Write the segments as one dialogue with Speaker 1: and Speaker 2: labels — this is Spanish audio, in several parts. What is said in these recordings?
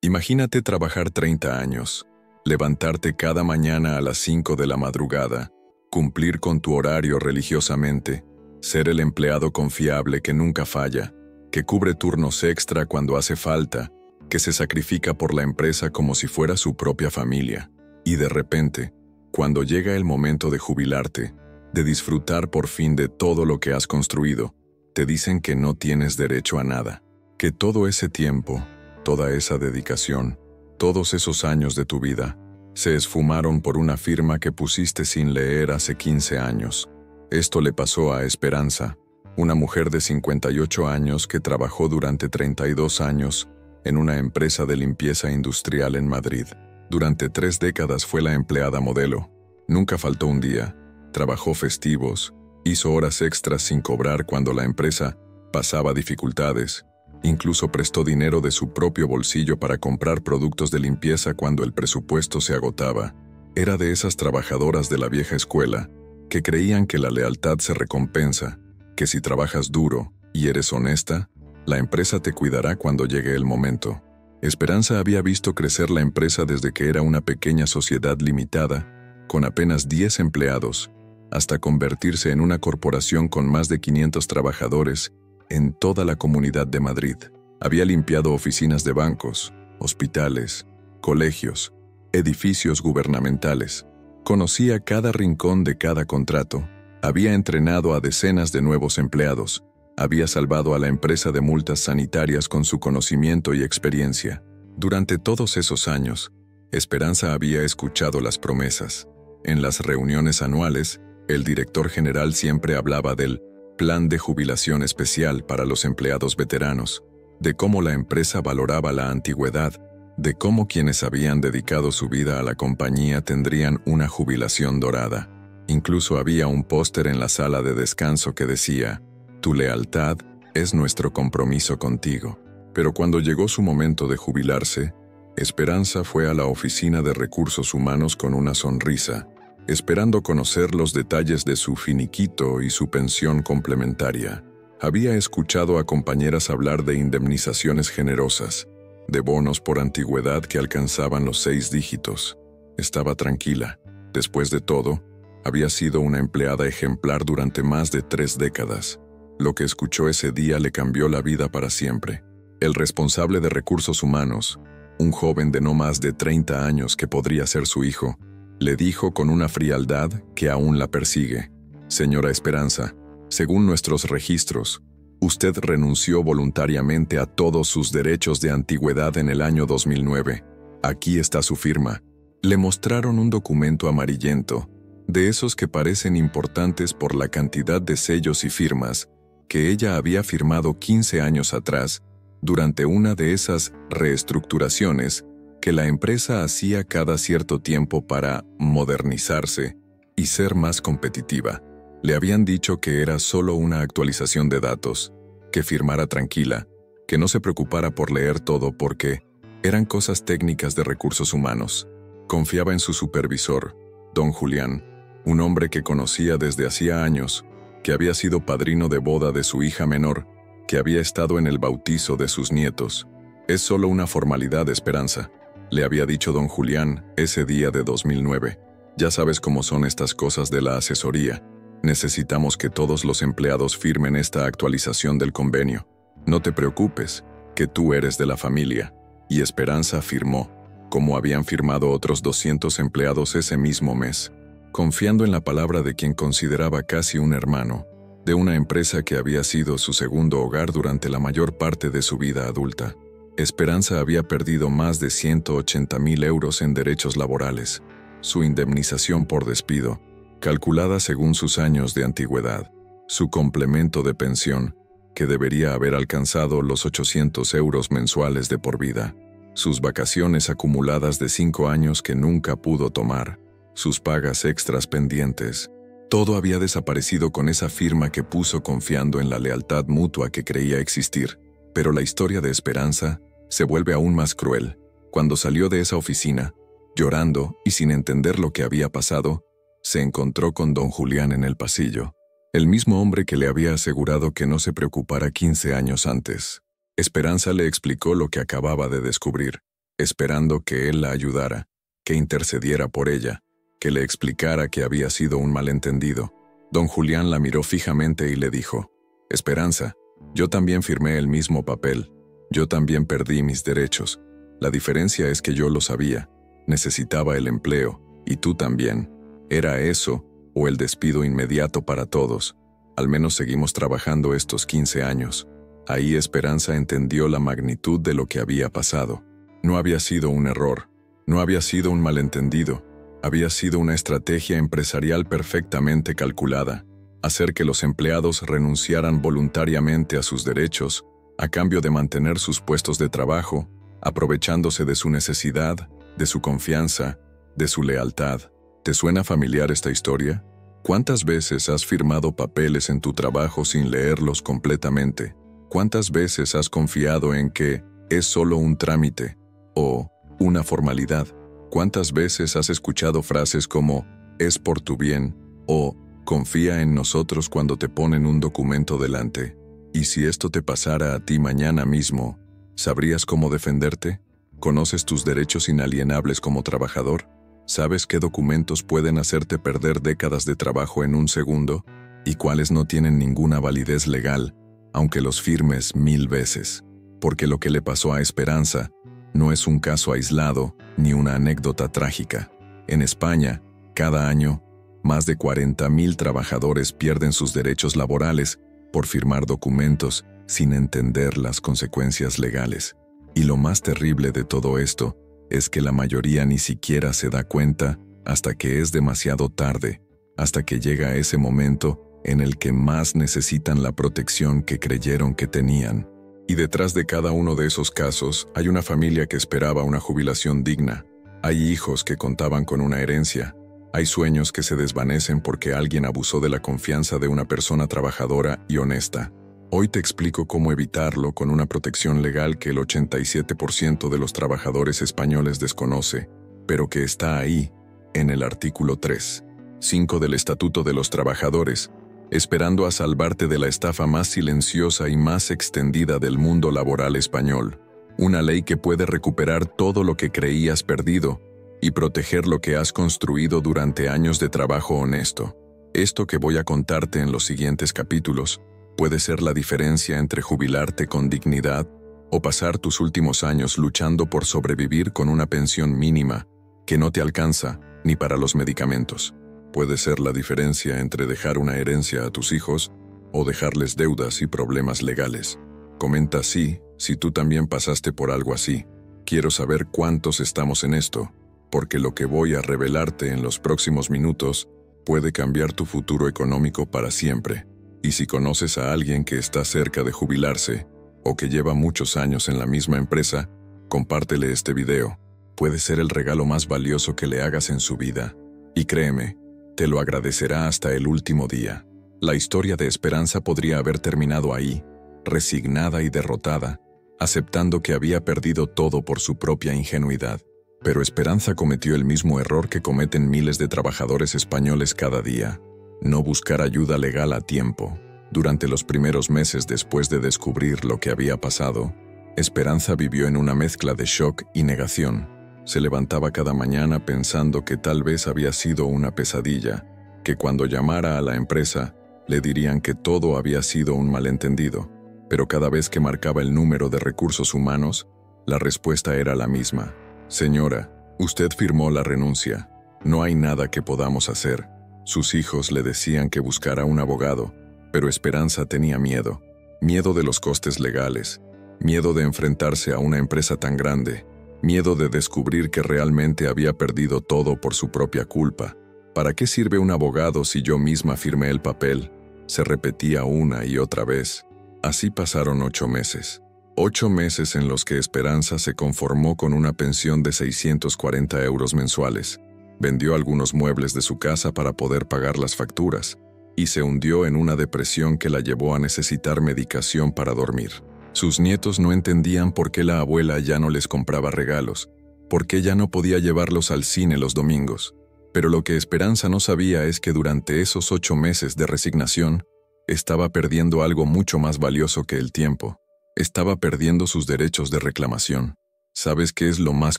Speaker 1: Imagínate trabajar 30 años, levantarte cada mañana a las 5 de la madrugada, cumplir con tu horario religiosamente, ser el empleado confiable que nunca falla, que cubre turnos extra cuando hace falta, que se sacrifica por la empresa como si fuera su propia familia. Y de repente, cuando llega el momento de jubilarte, de disfrutar por fin de todo lo que has construido, te dicen que no tienes derecho a nada, que todo ese tiempo, toda esa dedicación, todos esos años de tu vida, se esfumaron por una firma que pusiste sin leer hace 15 años. Esto le pasó a Esperanza, una mujer de 58 años que trabajó durante 32 años en una empresa de limpieza industrial en Madrid. Durante 3 décadas fue la empleada modelo. Nunca faltó un día. Trabajó festivos, hizo horas extras sin cobrar cuando la empresa pasaba dificultades. Incluso prestó dinero de su propio bolsillo para comprar productos de limpieza cuando el presupuesto se agotaba. Era de esas trabajadoras de la vieja escuela que creían que la lealtad se recompensa, que si trabajas duro y eres honesta, la empresa te cuidará cuando llegue el momento. Esperanza había visto crecer la empresa desde que era una pequeña sociedad limitada, con apenas 10 empleados, hasta convertirse en una corporación con más de 500 trabajadores en toda la Comunidad de Madrid. Había limpiado oficinas de bancos, hospitales, colegios, edificios gubernamentales. Conocía cada rincón de cada contrato. Había entrenado a decenas de nuevos empleados. Había salvado a la empresa de multas sanitarias con su conocimiento y experiencia. Durante todos esos años, Esperanza había escuchado las promesas. En las reuniones anuales, el director general siempre hablaba del plan de jubilación especial para los empleados veteranos, de cómo la empresa valoraba la antigüedad, de cómo quienes habían dedicado su vida a la compañía tendrían una jubilación dorada. Incluso había un póster en la sala de descanso que decía: «Tu lealtad es nuestro compromiso contigo». Pero cuando llegó su momento de jubilarse, Esperanza fue a la oficina de recursos humanos con una sonrisa, esperando conocer los detalles de su finiquito y su pensión complementaria. Había escuchado a compañeras hablar de indemnizaciones generosas, de bonos por antigüedad que alcanzaban los 6 dígitos. Estaba tranquila. Después de todo, había sido una empleada ejemplar durante más de 3 décadas. Lo que escuchó ese día le cambió la vida para siempre. El responsable de recursos humanos, un joven de no más de 30 años que podría ser su hijo, le dijo con una frialdad que aún la persigue: «Señora Esperanza, según nuestros registros, usted renunció voluntariamente a todos sus derechos de antigüedad en el año 2009. Aquí está su firma». Le mostraron un documento amarillento, de esos que parecen importantes por la cantidad de sellos y firmas que ella había firmado 15 años atrás, durante una de esas reestructuraciones que la empresa hacía cada cierto tiempo para modernizarse y ser más competitiva. Le habían dicho que era solo una actualización de datos, que firmara tranquila, que no se preocupara por leer todo porque eran cosas técnicas de recursos humanos. Confiaba en su supervisor, don Julián, un hombre que conocía desde hacía años, que había sido padrino de boda de su hija menor, que había estado en el bautizo de sus nietos. «Es solo una formalidad, Esperanza», le había dicho don Julián ese día de 2009. «Ya sabes cómo son estas cosas de la asesoría. Necesitamos que todos los empleados firmen esta actualización del convenio. No te preocupes, que tú eres de la familia». Y Esperanza firmó, como habían firmado otros 200 empleados ese mismo mes, confiando en la palabra de quien consideraba casi un hermano, de una empresa que había sido su segundo hogar durante la mayor parte de su vida adulta. Esperanza había perdido más de 180.000 euros en derechos laborales, su indemnización por despido, calculada según sus años de antigüedad, su complemento de pensión, que debería haber alcanzado los 800 euros mensuales de por vida, sus vacaciones acumuladas de 5 años que nunca pudo tomar, sus pagas extras pendientes. Todo había desaparecido con esa firma que puso confiando en la lealtad mutua que creía existir. Pero la historia de Esperanza se vuelve aún más cruel. Cuando salió de esa oficina, llorando y sin entender lo que había pasado, se encontró con don Julián en el pasillo, el mismo hombre que le había asegurado que no se preocupara 15 años antes. Esperanza le explicó lo que acababa de descubrir. esperando que él la ayudara, que intercediera por ella, que le explicara que había sido un malentendido. Don Julián la miró fijamente y le dijo: «Esperanza, yo también firmé el mismo papel. Yo también perdí mis derechos. La diferencia es que yo lo sabía. Necesitaba el empleo, y tú también. Era eso, o el despido inmediato para todos. Al menos seguimos trabajando estos 15 años». Ahí Esperanza entendió la magnitud de lo que había pasado. No había sido un error, no había sido un malentendido, había sido una estrategia empresarial perfectamente calculada, hacer que los empleados renunciaran voluntariamente a sus derechos, a cambio de mantener sus puestos de trabajo, aprovechándose de su necesidad, de su confianza, de su lealtad. ¿Te suena familiar esta historia? ¿Cuántas veces has firmado papeles en tu trabajo sin leerlos completamente? ¿Cuántas veces has confiado en que es solo un trámite o una formalidad? ¿Cuántas veces has escuchado frases como «es por tu bien» o «confía en nosotros» cuando te ponen un documento delante? ¿Y si esto te pasara a ti mañana mismo, sabrías cómo defenderte? ¿Conoces tus derechos inalienables como trabajador? ¿Sabes qué documentos pueden hacerte perder décadas de trabajo en un segundo? ¿Y cuáles no tienen ninguna validez legal, aunque los firmes 1000 veces? Porque lo que le pasó a Esperanza no es un caso aislado ni una anécdota trágica. En España, cada año, más de 40.000 trabajadores pierden sus derechos laborales por firmar documentos sin entender las consecuencias legales. Y lo más terrible de todo esto es que la mayoría ni siquiera se da cuenta hasta que es demasiado tarde, hasta que llega ese momento en el que más necesitan la protección que creyeron que tenían. Y detrás de cada uno de esos casos hay una familia que esperaba una jubilación digna. Hay hijos que contaban con una herencia. Hay sueños que se desvanecen porque alguien abusó de la confianza de una persona trabajadora y honesta. Hoy te explico cómo evitarlo con una protección legal que el 87% de los trabajadores españoles desconoce, pero que está ahí, en el artículo 3.5 del Estatuto de los Trabajadores, esperando a salvarte de la estafa más silenciosa y más extendida del mundo laboral español. Una ley que puede recuperar todo lo que creías perdido y proteger lo que has construido durante años de trabajo honesto. Esto que voy a contarte en los siguientes capítulos puede ser la diferencia entre jubilarte con dignidad o pasar tus últimos años luchando por sobrevivir con una pensión mínima que no te alcanza ni para los medicamentos. Puede ser la diferencia entre dejar una herencia a tus hijos o dejarles deudas y problemas legales. Comenta sí, si tú también pasaste por algo así. Quiero saber cuántos estamos en esto, porque lo que voy a revelarte en los próximos minutos puede cambiar tu futuro económico para siempre. Y si conoces a alguien que está cerca de jubilarse o que lleva muchos años en la misma empresa, compártele este video. Puede ser el regalo más valioso que le hagas en su vida. Y créeme, te lo agradecerá hasta el último día. La historia de Esperanza podría haber terminado ahí, resignada y derrotada, aceptando que había perdido todo por su propia ingenuidad. Pero Esperanza cometió el mismo error que cometen miles de trabajadores españoles cada día: no buscar ayuda legal a tiempo. Durante los primeros meses después de descubrir lo que había pasado, Esperanza vivió en una mezcla de shock y negación. Se levantaba cada mañana pensando que tal vez había sido una pesadilla, que cuando llamara a la empresa le dirían que todo había sido un malentendido. Pero cada vez que marcaba el número de recursos humanos, la respuesta era la misma: «Señora, usted firmó la renuncia. No hay nada que podamos hacer». Sus hijos le decían que buscara un abogado, pero Esperanza tenía miedo. Miedo de los costes legales, miedo de enfrentarse a una empresa tan grande, miedo de descubrir que realmente había perdido todo por su propia culpa. ¿Para qué sirve un abogado si yo misma firmé el papel?, se repetía una y otra vez. Así pasaron 8 meses. 8 meses en los que Esperanza se conformó con una pensión de 640 euros mensuales. Vendió algunos muebles de su casa para poder pagar las facturas y se hundió en una depresión que la llevó a necesitar medicación para dormir. Sus nietos no entendían por qué la abuela ya no les compraba regalos, por qué ya no podía llevarlos al cine los domingos. Pero lo que Esperanza no sabía es que durante esos 8 meses de resignación, estaba perdiendo algo mucho más valioso que el tiempo. Estaba perdiendo sus derechos de reclamación. ¿Sabes qué es lo más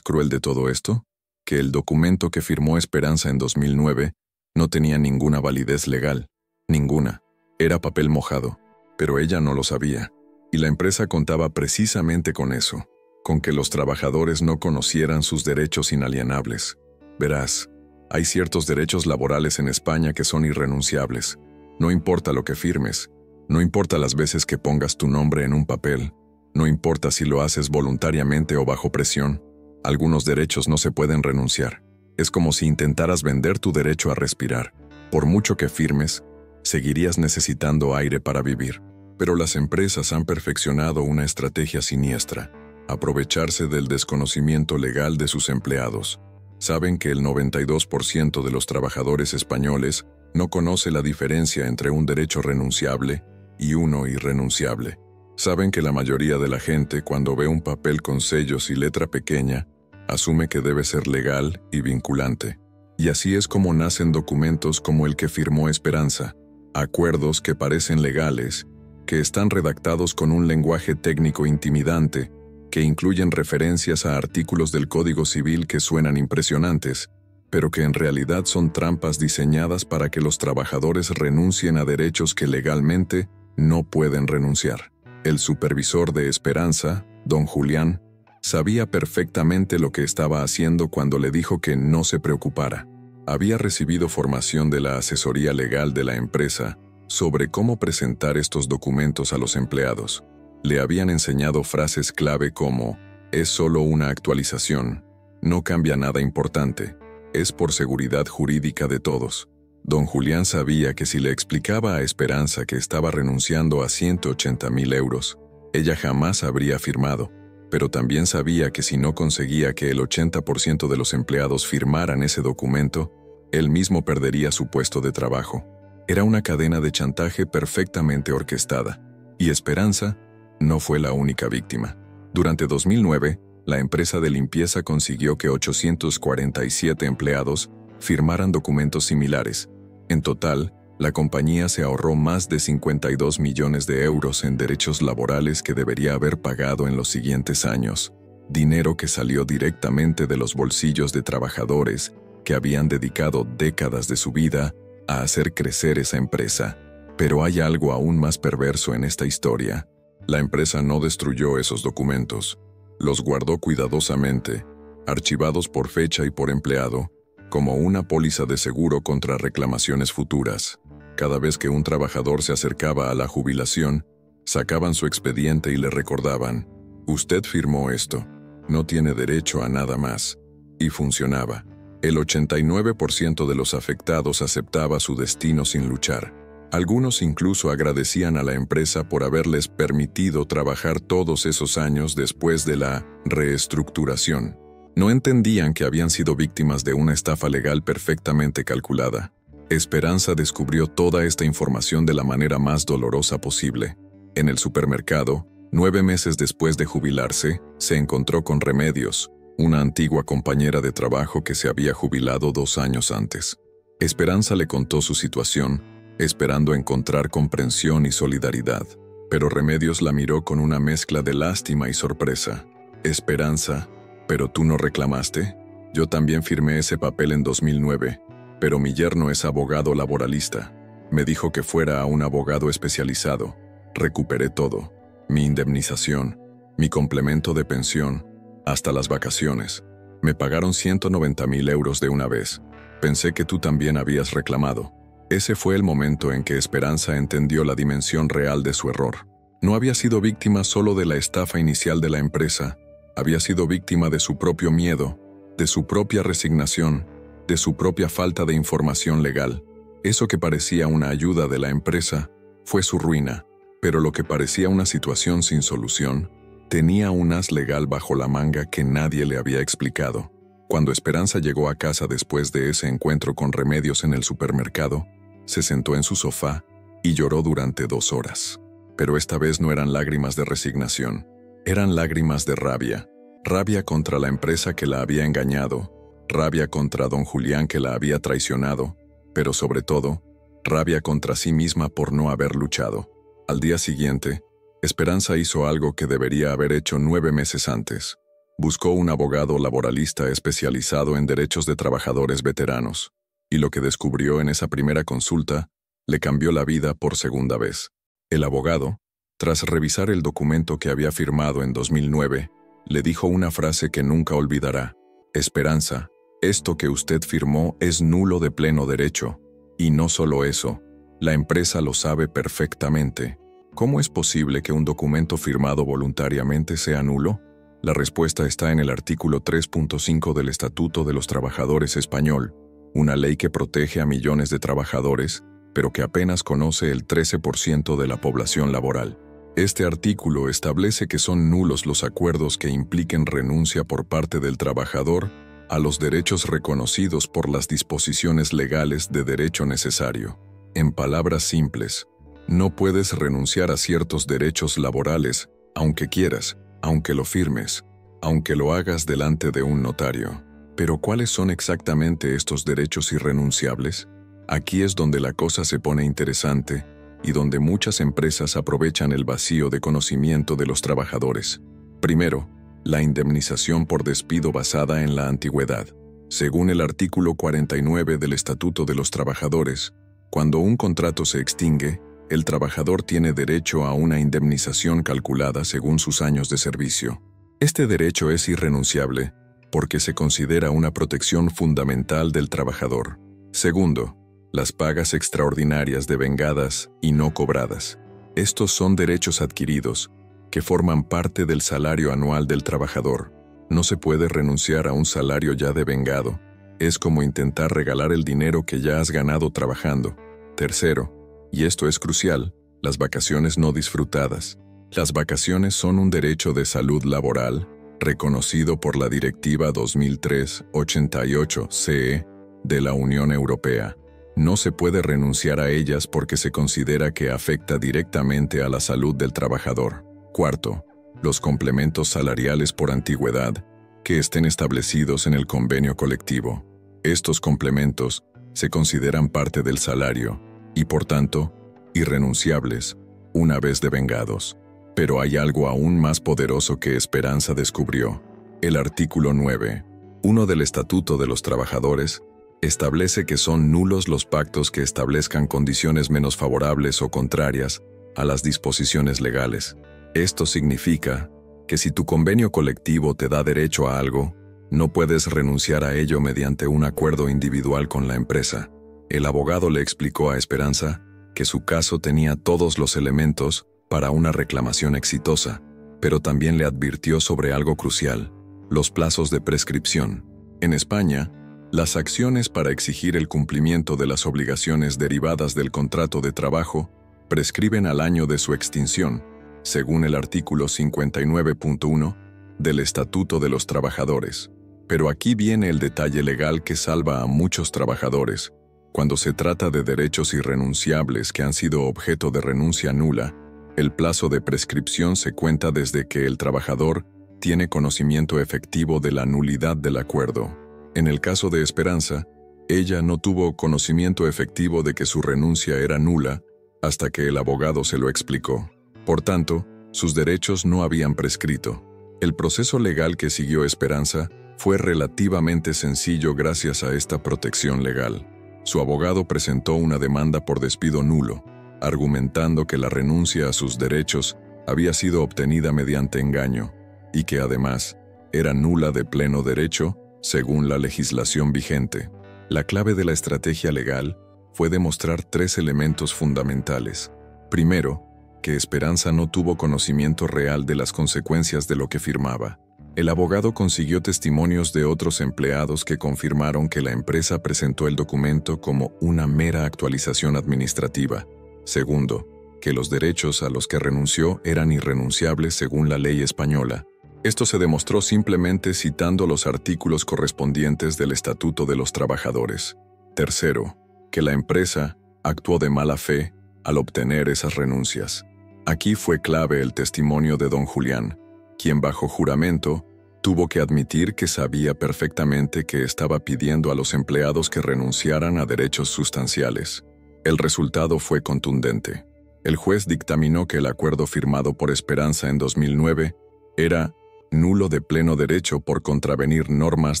Speaker 1: cruel de todo esto? Que el documento que firmó Esperanza en 2009 no tenía ninguna validez legal. Ninguna. Era papel mojado. Pero ella no lo sabía. Y la empresa contaba precisamente con eso, con que los trabajadores no conocieran sus derechos inalienables. Verás, hay ciertos derechos laborales en España que son irrenunciables. No importa lo que firmes, no importa las veces que pongas tu nombre en un papel, no importa si lo haces voluntariamente o bajo presión, algunos derechos no se pueden renunciar. Es como si intentaras vender tu derecho a respirar. Por mucho que firmes, seguirías necesitando aire para vivir. Pero las empresas han perfeccionado una estrategia siniestra: aprovecharse del desconocimiento legal de sus empleados. Saben que el 92% de los trabajadores españoles no conoce la diferencia entre un derecho renunciable y uno irrenunciable. Saben que la mayoría de la gente, cuando ve un papel con sellos y letra pequeña, asume que debe ser legal y vinculante. Y así es como nacen documentos como el que firmó Esperanza, acuerdos que parecen legales, que están redactados con un lenguaje técnico intimidante, que incluyen referencias a artículos del Código Civil que suenan impresionantes, pero que en realidad son trampas diseñadas para que los trabajadores renuncien a derechos que legalmente no pueden renunciar. El supervisor de Esperanza, don Julián, sabía perfectamente lo que estaba haciendo cuando le dijo que no se preocupara. Había recibido formación de la asesoría legal de la empresa sobre cómo presentar estos documentos a los empleados. Le habían enseñado frases clave como: es solo una actualización, no cambia nada importante, es por seguridad jurídica de todos. Don Julián sabía que si le explicaba a Esperanza que estaba renunciando a 180,000 euros, ella jamás habría firmado, pero también sabía que si no conseguía que el 80% de los empleados firmaran ese documento, él mismo perdería su puesto de trabajo. Era una cadena de chantaje perfectamente orquestada, y Esperanza no fue la única víctima. Durante 2009, la empresa de limpieza consiguió que 847 empleados firmaran documentos similares. En total, la compañía se ahorró más de 52 millones de euros en derechos laborales que debería haber pagado en los siguientes años. Dinero que salió directamente de los bolsillos de trabajadores que habían dedicado décadas de su vida a hacer crecer esa empresa. Pero hay algo aún más perverso en esta historia. La empresa no destruyó esos documentos. Los guardó cuidadosamente, archivados por fecha y por empleado, como una póliza de seguro contra reclamaciones futuras. Cada vez que un trabajador se acercaba a la jubilación, sacaban su expediente y le recordaban: usted firmó esto, no tiene derecho a nada más. Y funcionaba. El 89% de los afectados aceptaba su destino sin luchar. Algunos incluso agradecían a la empresa por haberles permitido trabajar todos esos años después de la reestructuración. No entendían que habían sido víctimas de una estafa legal perfectamente calculada. Esperanza descubrió toda esta información de la manera más dolorosa posible. En el supermercado, 9 meses después de jubilarse, se encontró con Remedios, una antigua compañera de trabajo que se había jubilado 2 años antes. Esperanza le contó su situación, esperando encontrar comprensión y solidaridad. Pero Remedios la miró con una mezcla de lástima y sorpresa. Esperanza, ¿pero tú no reclamaste? Yo también firmé ese papel en 2009, pero mi yerno es abogado laboralista. Me dijo que fuera a un abogado especializado. Recuperé todo. Mi indemnización, mi complemento de pensión, hasta las vacaciones. Me pagaron 190,000 euros de una vez. Pensé que tú también habías reclamado. Ese fue el momento en que Esperanza entendió la dimensión real de su error. No había sido víctima solo de la estafa inicial de la empresa, había sido víctima de su propio miedo, de su propia resignación, de su propia falta de información legal. Eso que parecía una ayuda de la empresa fue su ruina, pero lo que parecía una situación sin solución tenía un as legal bajo la manga que nadie le había explicado. Cuando Esperanza llegó a casa después de ese encuentro con Remedios en el supermercado, se sentó en su sofá y lloró durante 2 horas. Pero esta vez no eran lágrimas de resignación, eran lágrimas de rabia. Rabia contra la empresa que la había engañado, rabia contra don Julián que la había traicionado, pero sobre todo, rabia contra sí misma por no haber luchado. Al día siguiente, Esperanza hizo algo que debería haber hecho 9 meses antes. Buscó un abogado laboralista especializado en derechos de trabajadores veteranos, y lo que descubrió en esa primera consulta le cambió la vida por segunda vez. El abogado, tras revisar el documento que había firmado en 2009, le dijo una frase que nunca olvidará: Esperanza, esto que usted firmó es nulo de pleno derecho. Y no solo eso, la empresa lo sabe perfectamente. ¿Cómo es posible que un documento firmado voluntariamente sea nulo? La respuesta está en el artículo 3.5 del Estatuto de los Trabajadores Español, una ley que protege a millones de trabajadores, pero que apenas conoce el 13% de la población laboral. Este artículo establece que son nulos los acuerdos que impliquen renuncia por parte del trabajador a los derechos reconocidos por las disposiciones legales de derecho necesario. En palabras simples, no puedes renunciar a ciertos derechos laborales, aunque quieras, aunque lo firmes, aunque lo hagas delante de un notario. Pero ¿cuáles son exactamente estos derechos irrenunciables? Aquí es donde la cosa se pone interesante y donde muchas empresas aprovechan el vacío de conocimiento de los trabajadores. Primero, la indemnización por despido basada en la antigüedad. Según el artículo 49 del Estatuto de los Trabajadores, cuando un contrato se extingue, el trabajador tiene derecho a una indemnización calculada según sus años de servicio. Este derecho es irrenunciable porque se considera una protección fundamental del trabajador. Segundo, las pagas extraordinarias devengadas y no cobradas. Estos son derechos adquiridos que forman parte del salario anual del trabajador. No se puede renunciar a un salario ya devengado. Es como intentar regalar el dinero que ya has ganado trabajando. Tercero, y esto es crucial, las vacaciones no disfrutadas. Las vacaciones son un derecho de salud laboral reconocido por la Directiva 2003/88/CE de la Unión Europea. No se puede renunciar a ellas porque se considera que afecta directamente a la salud del trabajador. Cuarto, los complementos salariales por antigüedad que estén establecidos en el convenio colectivo. Estos complementos se consideran parte del salario y, por tanto, irrenunciables una vez devengados. Pero hay algo aún más poderoso que Esperanza descubrió. El artículo 9.1 del Estatuto de los Trabajadores establece que son nulos los pactos que establezcan condiciones menos favorables o contrarias a las disposiciones legales. Esto significa que si tu convenio colectivo te da derecho a algo, no puedes renunciar a ello mediante un acuerdo individual con la empresa. El abogado le explicó a Esperanza que su caso tenía todos los elementos para una reclamación exitosa, pero también le advirtió sobre algo crucial: los plazos de prescripción. En España, las acciones para exigir el cumplimiento de las obligaciones derivadas del contrato de trabajo prescriben al año de su extinción, según el artículo 59.1 del Estatuto de los Trabajadores. Pero aquí viene el detalle legal que salva a muchos trabajadores. Cuando se trata de derechos irrenunciables que han sido objeto de renuncia nula, el plazo de prescripción se cuenta desde que el trabajador tiene conocimiento efectivo de la nulidad del acuerdo. En el caso de Esperanza, ella no tuvo conocimiento efectivo de que su renuncia era nula hasta que el abogado se lo explicó. Por tanto, sus derechos no habían prescrito. El proceso legal que siguió Esperanza fue relativamente sencillo gracias a esta protección legal. Su abogado presentó una demanda por despido nulo, argumentando que la renuncia a sus derechos había sido obtenida mediante engaño y que además era nula de pleno derecho según la legislación vigente. La clave de la estrategia legal fue demostrar tres elementos fundamentales. Primero, que Esperanza no tuvo conocimiento real de las consecuencias de lo que firmaba. El abogado consiguió testimonios de otros empleados que confirmaron que la empresa presentó el documento como una mera actualización administrativa. Segundo, que los derechos a los que renunció eran irrenunciables según la ley española. Esto se demostró simplemente citando los artículos correspondientes del Estatuto de los Trabajadores. Tercero, que la empresa actuó de mala fe al obtener esas renuncias. Aquí fue clave el testimonio de don Julián, quien bajo juramento tuvo que admitir que sabía perfectamente que estaba pidiendo a los empleados que renunciaran a derechos sustanciales. El resultado fue contundente. El juez dictaminó que el acuerdo firmado por Esperanza en 2009 era nulo de pleno derecho por contravenir normas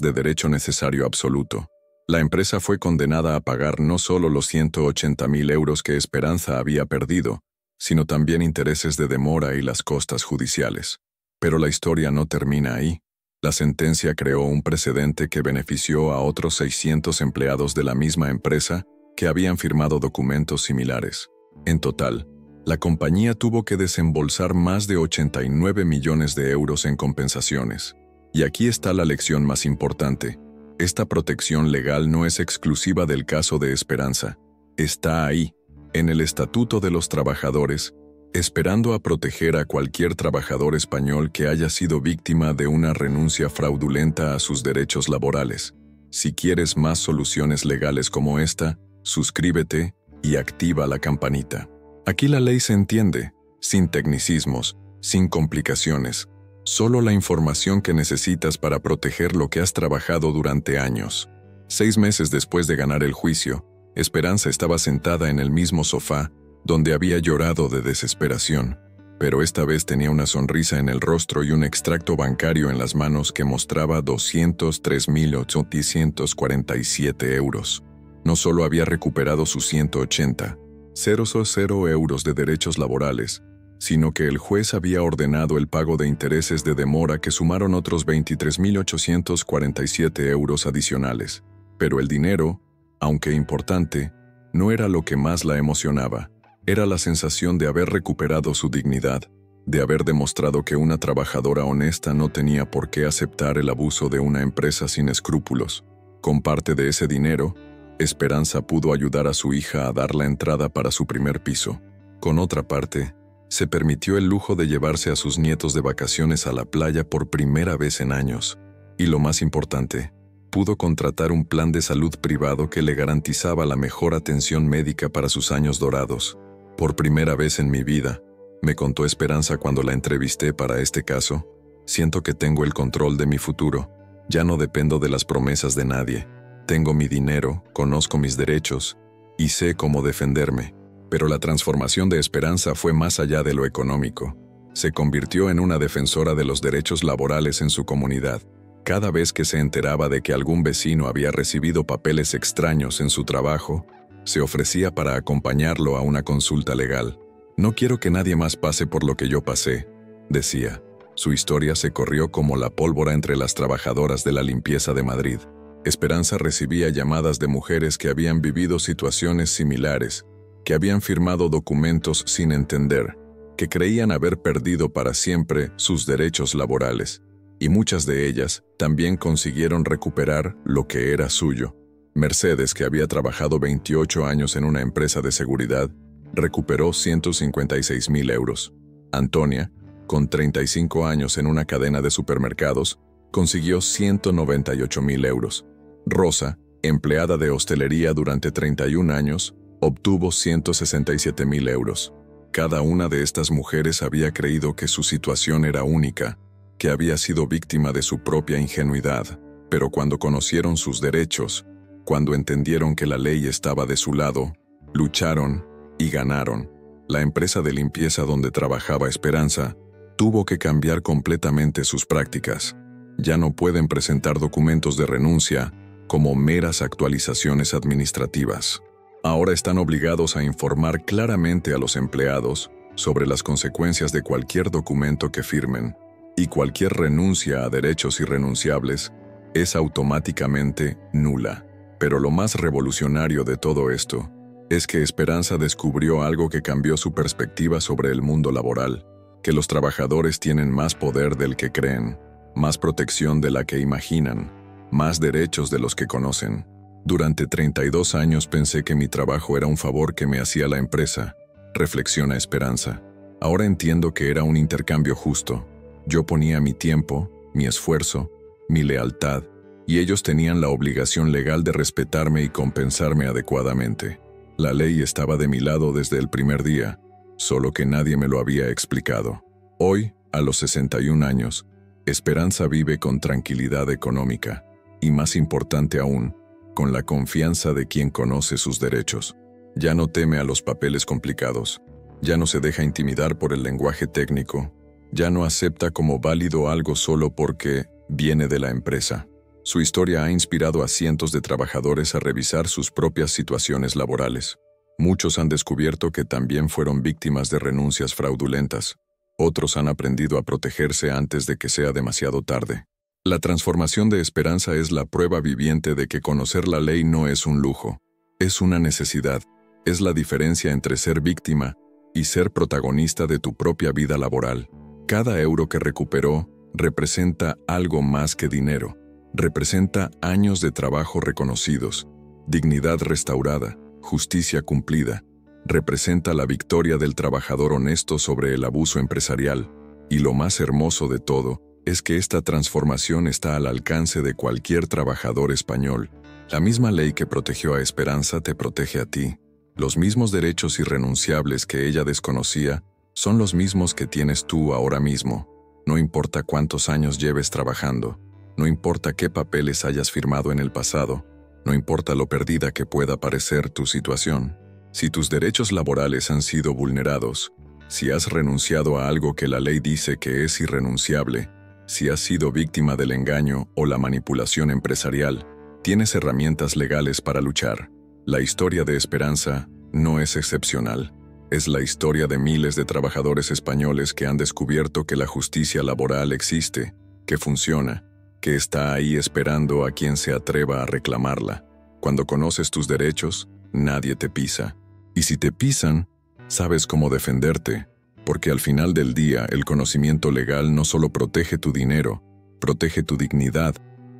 Speaker 1: de derecho necesario absoluto. La empresa fue condenada a pagar no solo los 180.000 euros que Esperanza había perdido, sino también intereses de demora y las costas judiciales. Pero la historia no termina ahí. La sentencia creó un precedente que benefició a otros 600 empleados de la misma empresa que habían firmado documentos similares. En total, la compañía tuvo que desembolsar más de 89 millones de euros en compensaciones. Y aquí está la lección más importante. Esta protección legal no es exclusiva del caso de Esperanza. Está ahí, en el Estatuto de los Trabajadores, esperando a proteger a cualquier trabajador español que haya sido víctima de una renuncia fraudulenta a sus derechos laborales. Si quieres más soluciones legales como esta, suscríbete y activa la campanita. Aquí la ley se entiende, sin tecnicismos, sin complicaciones, solo la información que necesitas para proteger lo que has trabajado durante años. 6 meses después de ganar el juicio, Esperanza estaba sentada en el mismo sofá, donde había llorado de desesperación, pero esta vez tenía una sonrisa en el rostro y un extracto bancario en las manos que mostraba 203.847 euros. No solo había recuperado sus 180.000 euros de derechos laborales, sino que el juez había ordenado el pago de intereses de demora que sumaron otros 23.847 euros adicionales. Pero el dinero, aunque importante, no era lo que más la emocionaba. Era la sensación de haber recuperado su dignidad, de haber demostrado que una trabajadora honesta no tenía por qué aceptar el abuso de una empresa sin escrúpulos. Con parte de ese dinero, Esperanza pudo ayudar a su hija a dar la entrada para su primer piso. Con otra parte, se permitió el lujo de llevarse a sus nietos de vacaciones a la playa por primera vez en años. Y lo más importante, pudo contratar un plan de salud privado que le garantizaba la mejor atención médica para sus años dorados. Por primera vez en mi vida, me contó Esperanza cuando la entrevisté para este caso, siento que tengo el control de mi futuro. Ya no dependo de las promesas de nadie. Tengo mi dinero, conozco mis derechos y sé cómo defenderme. Pero la transformación de Esperanza fue más allá de lo económico. Se convirtió en una defensora de los derechos laborales en su comunidad. Cada vez que se enteraba de que algún vecino había recibido papeles extraños en su trabajo, se ofrecía para acompañarlo a una consulta legal. No quiero que nadie más pase por lo que yo pasé, decía. Su historia se corrió como la pólvora entre las trabajadoras de la limpieza de Madrid. Esperanza recibía llamadas de mujeres que habían vivido situaciones similares, que habían firmado documentos sin entender, que creían haber perdido para siempre sus derechos laborales, y muchas de ellas también consiguieron recuperar lo que era suyo. Mercedes, que había trabajado 28 años en una empresa de seguridad, recuperó 156.000 euros. Antonia, con 35 años en una cadena de supermercados, consiguió 198.000 euros. Rosa, empleada de hostelería durante 31 años, obtuvo 167.000 euros. Cada una de estas mujeres había creído que su situación era única, que había sido víctima de su propia ingenuidad, pero cuando conocieron sus derechos, cuando entendieron que la ley estaba de su lado, lucharon y ganaron. La empresa de limpieza donde trabajaba Esperanza tuvo que cambiar completamente sus prácticas. Ya no pueden presentar documentos de renuncia como meras actualizaciones administrativas. Ahora están obligados a informar claramente a los empleados sobre las consecuencias de cualquier documento que firmen, y cualquier renuncia a derechos irrenunciables es automáticamente nula. Pero lo más revolucionario de todo esto es que Esperanza descubrió algo que cambió su perspectiva sobre el mundo laboral, que los trabajadores tienen más poder del que creen, más protección de la que imaginan, más derechos de los que conocen. Durante 32 años pensé que mi trabajo era un favor que me hacía la empresa, reflexiona Esperanza. Ahora entiendo que era un intercambio justo. Yo ponía mi tiempo, mi esfuerzo, mi lealtad, y ellos tenían la obligación legal de respetarme y compensarme adecuadamente. La ley estaba de mi lado desde el primer día, solo que nadie me lo había explicado. Hoy, a los 61 años, Esperanza vive con tranquilidad económica, y más importante aún, con la confianza de quien conoce sus derechos. Ya no teme a los papeles complicados, ya no se deja intimidar por el lenguaje técnico, Ya no acepta como válido algo solo porque viene de la empresa. Su historia ha inspirado a cientos de trabajadores a revisar sus propias situaciones laborales. Muchos han descubierto que también fueron víctimas de renuncias fraudulentas. Otros han aprendido a protegerse antes de que sea demasiado tarde. La transformación de Esperanza es la prueba viviente de que conocer la ley no es un lujo, es una necesidad. Es la diferencia entre ser víctima y ser protagonista de tu propia vida laboral. Cada euro que recuperó representa algo más que dinero. Representa años de trabajo reconocidos, dignidad restaurada, justicia cumplida. Representa la victoria del trabajador honesto sobre el abuso empresarial. Y lo más hermoso de todo es que esta transformación está al alcance de cualquier trabajador español. La misma ley que protegió a Esperanza te protege a ti. Los mismos derechos irrenunciables que ella desconocía son los mismos que tienes tú ahora mismo. No importa cuántos años lleves trabajando, no importa qué papeles hayas firmado en el pasado, no importa lo perdida que pueda parecer tu situación. Si tus derechos laborales han sido vulnerados, si has renunciado a algo que la ley dice que es irrenunciable, si has sido víctima del engaño o la manipulación empresarial, tienes herramientas legales para luchar. La historia de Esperanza no es excepcional. Es la historia de miles de trabajadores españoles que han descubierto que la justicia laboral existe, que funciona, que está ahí esperando a quien se atreva a reclamarla. Cuando conoces tus derechos, nadie te pisa. Y si te pisan, sabes cómo defenderte, porque al final del día el conocimiento legal no solo protege tu dinero, protege tu dignidad,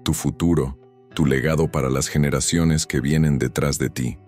Speaker 1: tu futuro, tu legado para las generaciones que vienen detrás de ti.